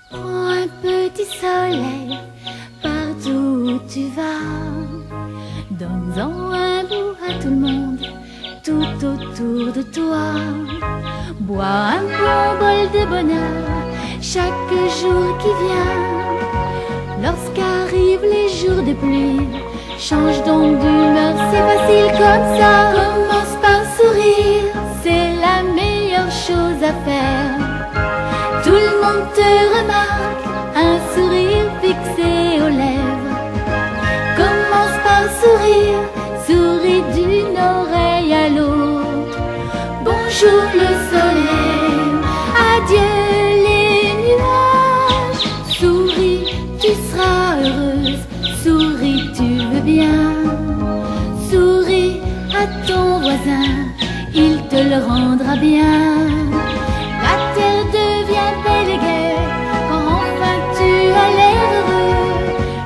Prends un petit soleil partout où tu vas. Donne-en un bout à tout le monde, tout autour de toi. Bois un bon bol de bonheur chaque jour qui vient. Lorsqu'arrivent les jours de pluie, change donc d'humeur, c'est facile comme ça. Commence par sourire, c'est la meilleure chose à faire. Tout le monde te remarque, un sourire fixé aux lèvres. Commence par sourire, souris d'une oreille à l'autre. Bonjour le soleil, adieu les nuages. Souris, tu seras heureuse, souris, tu veux bien. Souris à ton voisin, il te le rendra bien. La terre devient belle et gaie quand enfin tu as l'air heureux.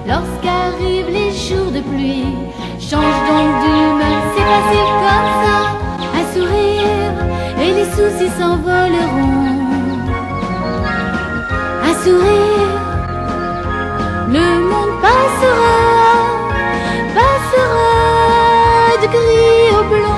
Lorsqu'arrivent les jours de pluie, change donc d'humeur, c'est facile comme ça. Un sourire et les soucis s'envoleront. Un sourire, le monde passera, passera de gris au blanc.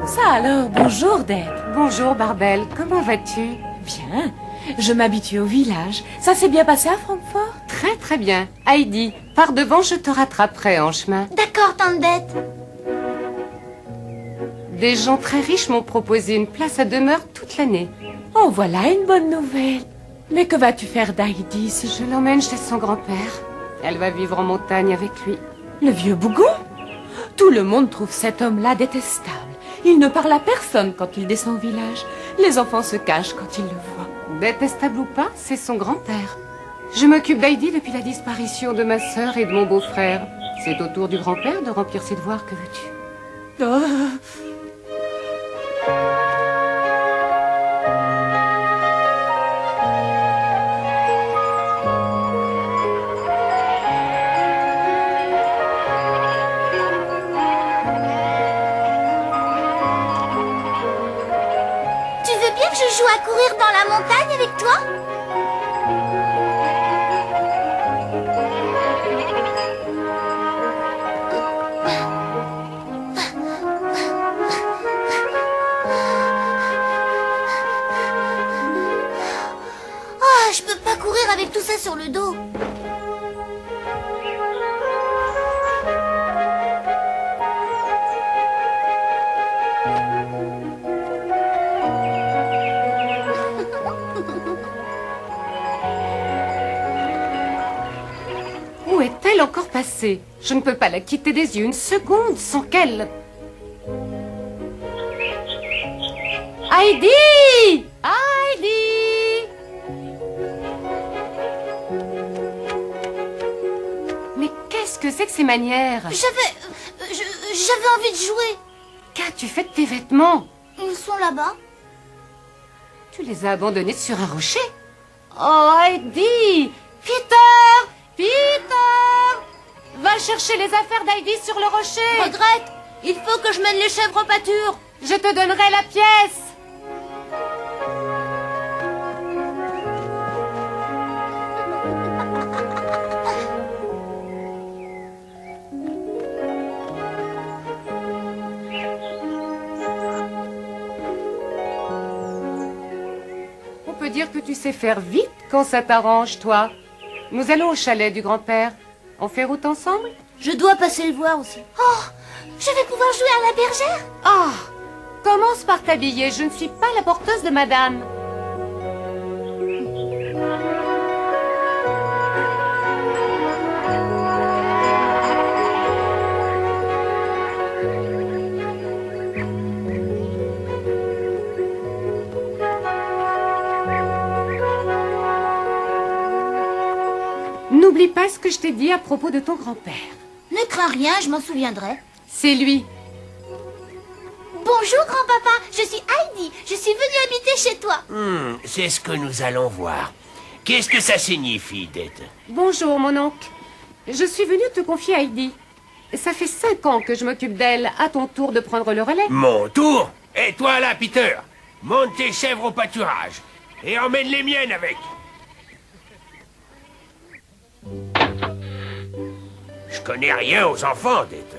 Ça alors, bonjour Deb. Bonjour Barbel, comment vas-tu? Bien, je m'habitue au village. Ça s'est bien passé à Francfort? Très très bien. Heidi, par devant, je te rattraperai en chemin. D'accord, tante Dete. Des gens très riches m'ont proposé une place à demeure toute l'année. Oh, voilà une bonne nouvelle. Mais que vas-tu faire d'Heidi Je l'emmène chez son grand-père. Elle va vivre en montagne avec lui. Le vieux bougon? Tout le monde trouve cet homme-là détestable. Il ne parle à personne quand il descend au village. Les enfants se cachent quand ils le voient. Détestable ou pas, c'est son grand-père. Je m'occupe d'Heidi depuis la disparition de ma sœur et de mon beau-frère. C'est au tour du grand-père de remplir ses devoirs, que veux-tu? Oh. Tu veux bien que je joue à courir dans la montagne avec toi? Oh, je peux pas courir avec tout ça sur le dos. Où est-elle encore passée? Je ne peux pas la quitter des yeux une seconde sans qu'elle... Heidi! Heidi! Mais qu'est-ce que c'est que ces manières? J'avais envie de jouer. Qu'as-tu fait de tes vêtements? Ils sont là-bas. Tu les as abandonnés sur un rocher? Oh, Heidi! Peter! Peter! Va chercher les affaires d'Heidi sur le rocher. Regrette, il faut que je mène les chèvres en pâture. Je te donnerai la pièce. On peut dire que tu sais faire vite quand ça t'arrange, toi. Nous allons au chalet du grand-père. On fait route ensemble? Je dois passer le voir aussi. Oh, je vais pouvoir jouer à la bergère. Ah! Commence par t'habiller, je ne suis pas la porteuse de madame. N'oublie pas ce que je t'ai dit à propos de ton grand-père. Ne crains rien, je m'en souviendrai. C'est lui. Bonjour grand-papa, je suis Heidi. C'est ce que nous allons voir. Qu'est-ce que ça signifie, Dete? Bonjour, mon oncle. Je suis venue te confier Heidi. Ça fait 5 ans que je m'occupe d'elle. À ton tour de prendre le relais. Mon tour? Et toi là, Peter, monte tes chèvres au pâturage et emmène les miennes avec. Je connais rien aux enfants, Dete.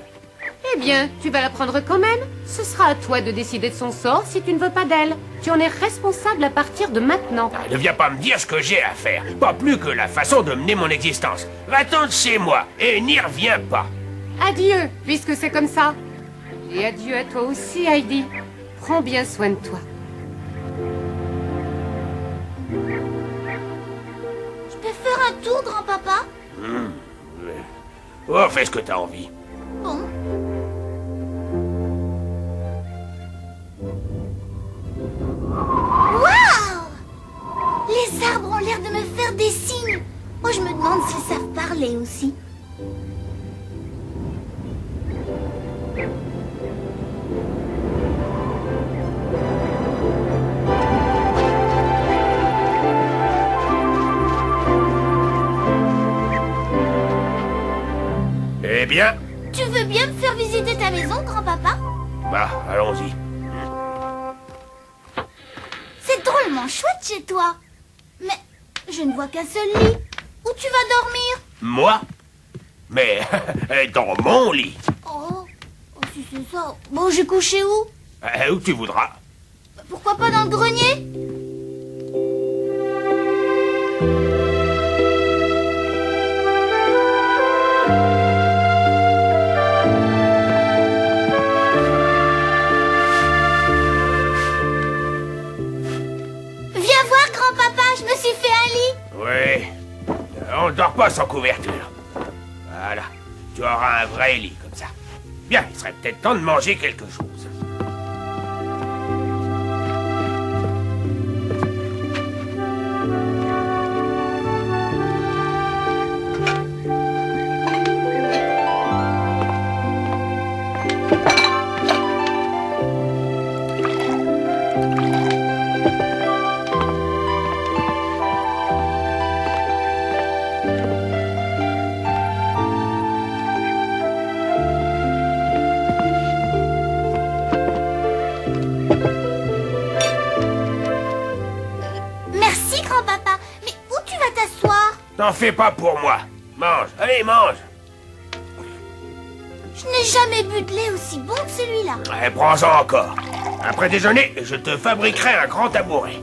Eh bien, tu vas la prendre quand même. Ce sera à toi de décider de son sort si tu ne veux pas d'elle. Tu en es responsable à partir de maintenant. Ah, ne viens pas me dire ce que j'ai à faire. Pas plus que la façon de mener mon existence. Va-t'en de chez moi et n'y reviens pas. Adieu, puisque c'est comme ça. Et adieu à toi aussi, Heidi. Prends bien soin de toi. Je peux faire un tour, grand-papa? Oh, fais ce que t'as envie. Bon. Waouh! Les arbres ont l'air de me faire des signes. Moi, je me demande s'ils savent parler aussi. Eh bien? Tu veux bien me faire visiter ta maison, grand-papa? Bah, allons-y. C'est drôlement chouette chez toi. Mais je ne vois qu'un seul lit. Où tu vas dormir? Moi? Mais dans mon lit. Oh, si c'est ça. Bon, j'ai couché où? Où tu voudras. Pourquoi pas dans le grenier? Viens voir, grand-papa, je me suis fait un lit. Oui. On ne dort pas sans couverture. Voilà. Tu auras un vrai lit comme ça. Bien, il serait peut-être temps de manger quelque chose. Merci, grand-papa. Mais où tu vas t'asseoir? T'en fais pas pour moi. Mange. Allez, mange. Je n'ai jamais bu de lait aussi bon que celui-là. Prends-en encore. Après déjeuner, je te fabriquerai un grand tabouret.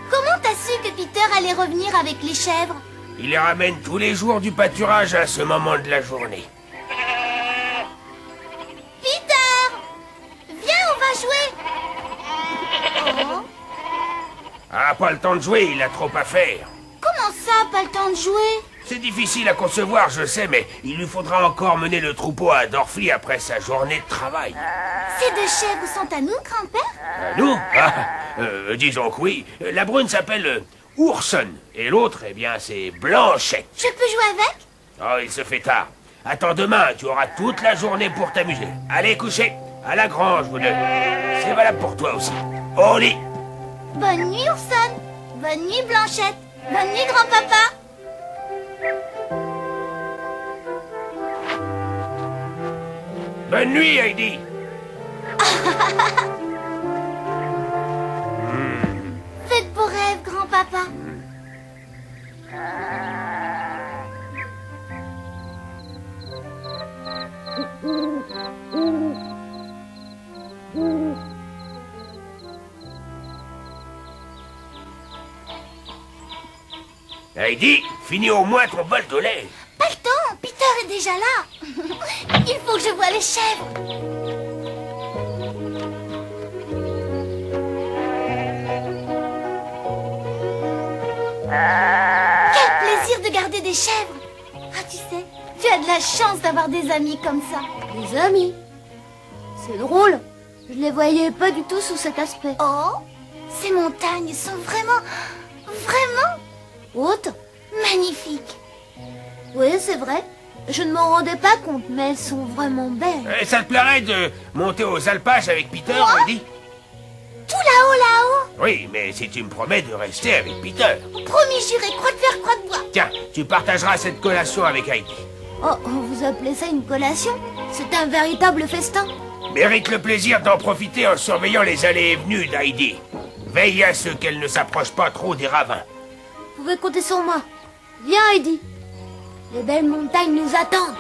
Comment t'as su que Peter allait revenir avec les chèvres? Il les ramène tous les jours du pâturage à ce moment de la journée. Peter! Viens, on va jouer. Oh, Ah, pas le temps de jouer, il a trop à faire. comment ça, pas le temps de jouer? C'est difficile à concevoir, je sais, mais il lui faudra encore mener le troupeau à Dorfli après sa journée de travail. Ces deux chèvres sont à nous, grand-père? Nous? Disons que oui. La brune s'appelle Ourson, et l'autre, eh bien, c'est Blanchette. Je peux jouer avec? Oh, il se fait tard. Attends demain, tu auras toute la journée pour t'amuser. Allez, coucher. À la grange, vous deux. C'est valable pour toi aussi. Au lit. Bonne nuit, Ourson. Bonne nuit, Blanchette. Bonne nuit, grand-papa. Bonne nuit, Heidi. Faites beaux rêves, grand-papa. Heidi, finis au moins ton bol de lait. Pas le temps, Peter est déjà là. Il faut que je voie les chèvres. Quel plaisir de garder des chèvres. Ah, tu sais, tu as de la chance d'avoir des amis comme ça. Des amis? C'est drôle. Je les voyais pas du tout sous cet aspect. Oh, ces montagnes sont vraiment Haute? magnifiques. Oui, c'est vrai. Je ne m'en rendais pas compte, mais elles sont vraiment belles. Ça te plairait de monter aux alpages avec Peter, Heidi? Tout là-haut. Oui, mais si tu me promets de rester avec Peter. Promis, j'irai croix de fer, croix de bois. Tiens, tu partageras cette collation avec Heidi. Oh, vous appelez ça une collation? C'est un véritable festin. Mérite le plaisir d'en profiter en surveillant les allées et venues d'Heidi. Veille à ce qu'elle ne s'approche pas trop des ravins. Vous pouvez compter sur moi. Viens, Heidi. Les belles montagnes nous attendent.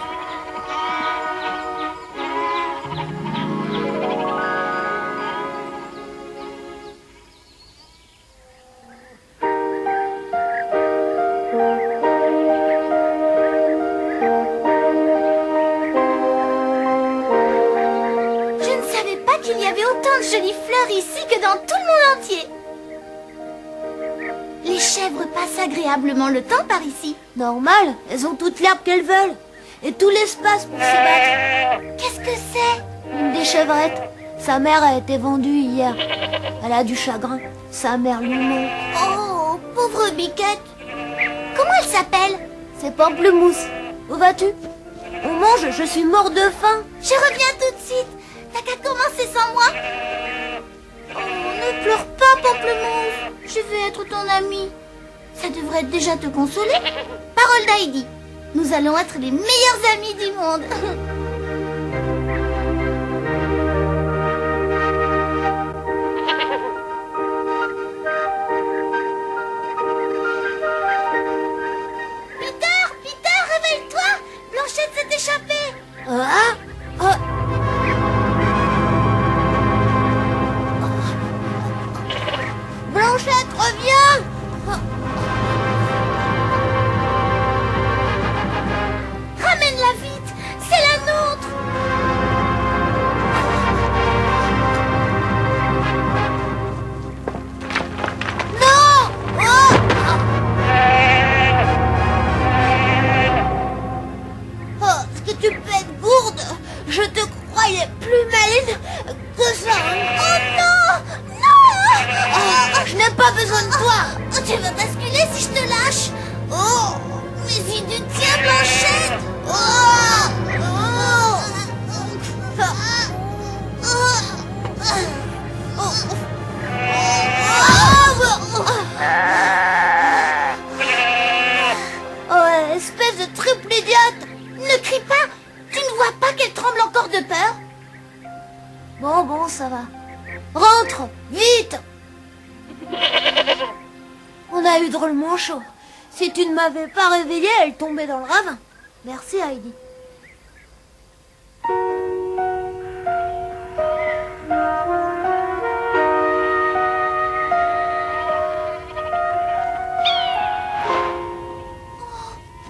Je ne savais pas qu'il y avait autant de jolies fleurs ici que dans tout le monde entier. Les chèvres passent agréablement le temps par ici. Normal, elles ont toute l'herbe qu'elles veulent. Et tout l'espace pour se battre. Qu'est-ce que c'est? Une des chevrettes. Sa mère a été vendue hier. Elle a du chagrin. Sa mère lui manque. Oh, pauvre biquette. Comment elle s'appelle? C'est Pamplemousse. Où vas-tu? On mange, je suis mort de faim. Je reviens tout de suite. T'as qu'à commencer sans moi. Oh, ne pleure pas, Pamplemousse. Je veux être ton amie. Ça devrait déjà te consoler. Parole d'Heidi. Nous allons être les meilleurs amis du monde. Peter, réveille-toi. Blanchette s'est échappée. Blanchette, reviens. Ramène-la vite, c'est la nôtre. Non. Oh, ce que tu peux être gourde. Je te croyais plus maligne que ça. Oh non. Oh, je n'ai pas besoin de toi. Tu vas basculer si je te lâche. Oh, mais si tu tiens, Blanchette. Oh, espèce de triple idiote. Ne crie pas. Tu ne vois pas qu'elle tremble encore de peur? Bon, ça va. Rentre, vite. On a eu drôlement chaud. Si tu ne m'avais pas réveillée, elle tombait dans le ravin. Merci, Heidi.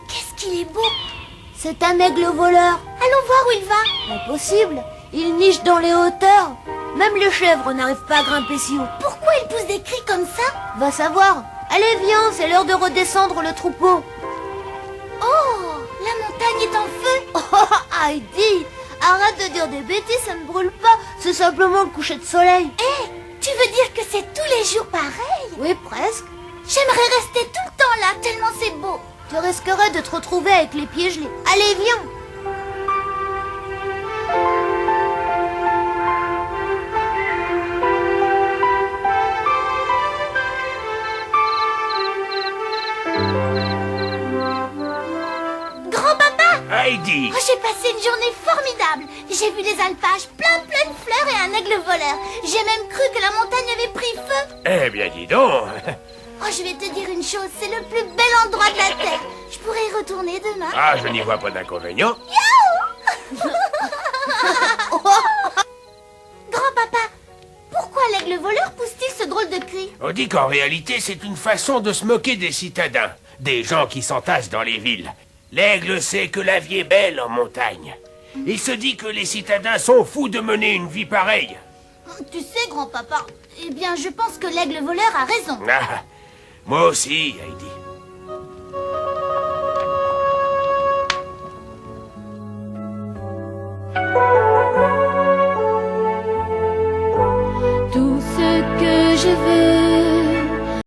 Qu'est-ce qu'il est beau. C'est un aigle voleur. Allons voir où il va. Impossible. Il niche dans les hauteurs. Même les chèvres n'arrivent pas à grimper si haut. Pourquoi il pousse des cris comme ça? Va savoir. Allez, viens, c'est l'heure de redescendre le troupeau. Oh, la montagne est en feu. Oh, Heidi, arrête de dire des bêtises, ça ne brûle pas. C'est simplement le coucher de soleil. Hé, tu veux dire que c'est tous les jours pareil? Oui, presque. J'aimerais rester tout le temps là, tellement c'est beau. Tu risquerais de te retrouver avec les pieds gelés. Allez, viens. Heidi! Oh, j'ai passé une journée formidable. J'ai vu les alpages, plein de fleurs et un aigle voleur. J'ai même cru que la montagne avait pris feu. Eh bien, dis donc! Oh, je vais te dire une chose, c'est le plus bel endroit de la Terre. Je pourrais y retourner demain. Ah, je n'y vois pas d'inconvénient. Grand-papa, pourquoi l'aigle voleur pousse-t-il ce drôle de cri? On dit qu'en réalité, c'est une façon de se moquer des citadins, des gens qui s'entassent dans les villes. L'aigle sait que la vie est belle en montagne. Il se dit que les citadins sont fous de mener une vie pareille. Tu sais, grand-papa, eh bien, je pense que l'aigle voleur a raison. Ah, moi aussi, Heidi.